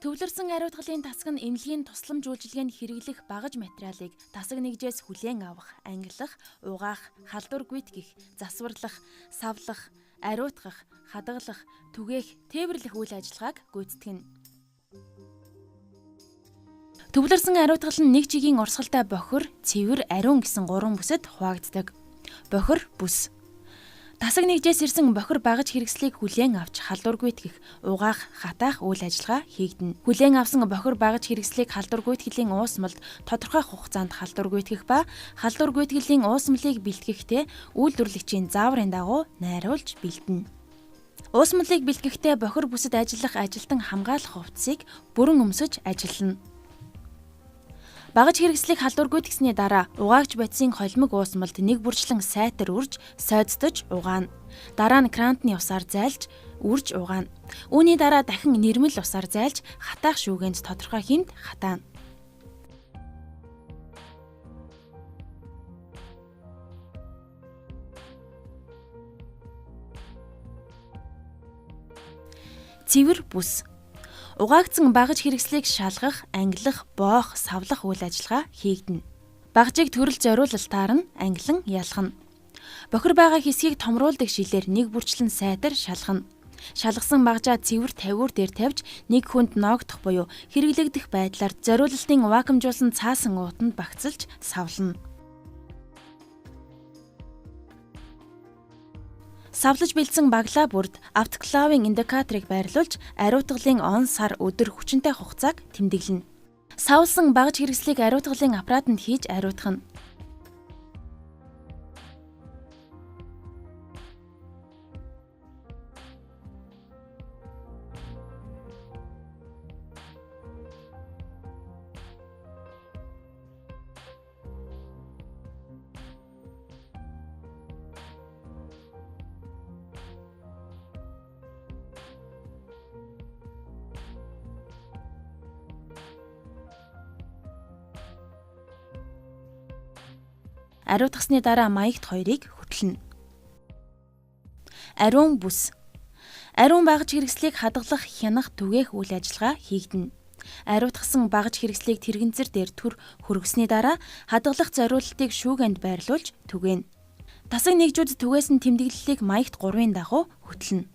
Төвлөрсөн ариутгалын тасаг нь эмнэлгийн тусламж үйлчилгээнд хэрэглэх багаж материалыг тасаг нэгжээс хүлээн авах, ангилах, угаах, халдвар гүйтгэх, засварлах, савлах, ариутгах, хадгалах, түгээх, тээвэрлэх үйл ажиллагааг гүйцэтгэнэ. Төвлөрсөн ариутгал нь нэг чигийн урсгалтай бохир, цэвэр, ариун гэсэн 3 бүсэд хуваагддаг. Бохир бүс. Тасаг нэгжээс ирсэн бохир багаж хэрэгслийг хүлээн авч халдвар гүйтгэх, угаах, хатаах үйл ажиллагаа хийгдэнэ. Хүлээн авсан бохир багаж хэрэгслийг халдвар гүйтгэлийн уусмалд тодорхой хугацаанд халдвар гүйтгэх ба халдвар гүйтгэлийн уусмалыг бэлтгэхдээ үйлдвэрлэгчийн зааврын дагуу найруулж бэлдэнэ. Уусмалыг бэлтгэхдээ бохир бүсэд ажиллах ажилтан хамгаалах хувцсыг бүрэн өмсөж ажиллана. Багаж хэрэгслийг халдвар гүйтгэсний дараа угаагч бодисын холимог уусмалд нэг бүрчлэн сайтар үрж, сойдтож угаана. Дараа нь крантны усаар зайлж, үрж угаана. Үүний дараа дахин нэрмэл усаар зайлж, хатаах шүүгээс тодорхой хэмт хатаана. Цэвэр бүс. Угаагдсан багаж хэрэгслийг шалгах, ангилах, боох, савлах үйл ажиллагаа хийгдэнэ. Багажийг төрөл зориулалтаар нь ангилан ялхана. Бохир байгаа хэсгийг томруулдаг шилээр нэг бүрчлэн сайтар шалгана. Шалгасан багажаа цэвэр тавиур дээр тавьж нэг хүнд ноогдох буюу хэрэглэгдэх байдлаар зориулалтын вакуумжуулсан цаасан уутанд багцалж савлана. Савлаж бэлдсэн баглаа бүрд автоклавын индикаторыг байрлуулж ариутгалын он, сар, өдөр хүчинтэй хугацааг тэмдэглэнэ. Савлсан багаж хэрэгслийг ариутгалын аппаратанд хийж ариутгана. Ариутгасны дараа маягт хоёрыг хөтлөнө. Ариун бүс. Ариун багаж хэрэгслийг хадгалах, хянах, түгээх үйл ажиллагаа хийгдэнэ. Ариутгасан багаж хэрэгслийг тэрэгэнцэр дээр төр хөргөсний дараа хадгалах зориулалтыг шүүгэнд байрлуулж түгээнэ. Тасаг нэгжүүд түгээсэн тэмдэглэлийг маягт 3-ын дагуу хөтлөнө.